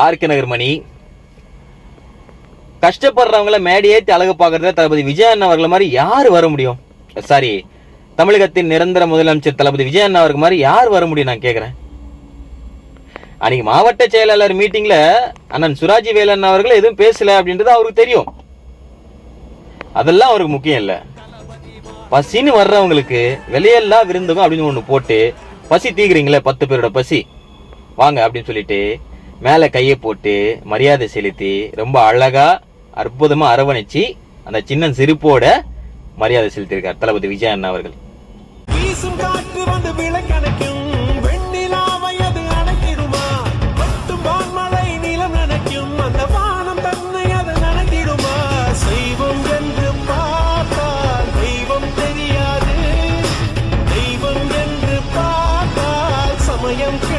RK நகர் மணி. கஷ்டப்படுறவங்கள மேடையேற்றி அழகு பார்க்கறத தளபதி விஜய் அண்ணா அவர்கள் மாதிரி யார் வர முடியும்? சாரி, தமிழகத்தின் நிரந்தர முதலமைச்சர் தளபதி விஜய் அண்ணா அவர்கள் மாதிரி யார் வர முடியும் நான் கேக்குறேன். அன்னைக்கு மாவட்ட செயலாளர் மீட்டிங்ல அண்ணன் சுராஜி வேலன் அவர்கள் எதுவும் பேசல அப்படின்றது அவருக்கு தெரியும். அதெல்லாம் அவருக்கு முக்கியம் இல்ல. பசின்னு வர்றவங்களுக்கு வெளியெல்லாம் விருந்துக்கும் அப்படின்னு ஒண்ணு போட்டு, பசி தீக்குறீங்களே 10 பேரோட பசி வாங்க அப்படின்னு சொல்லிட்டு மேல கையை போட்டு மரியாதை செலுத்தி ரொம்ப அழகா அற்புதமா அரவணைச்சு அந்த சின்ன சிரிப்போட மரியாதை செலுத்தியிருக்கார் தளபதி விஜய் அண்ணா அவர்கள். I am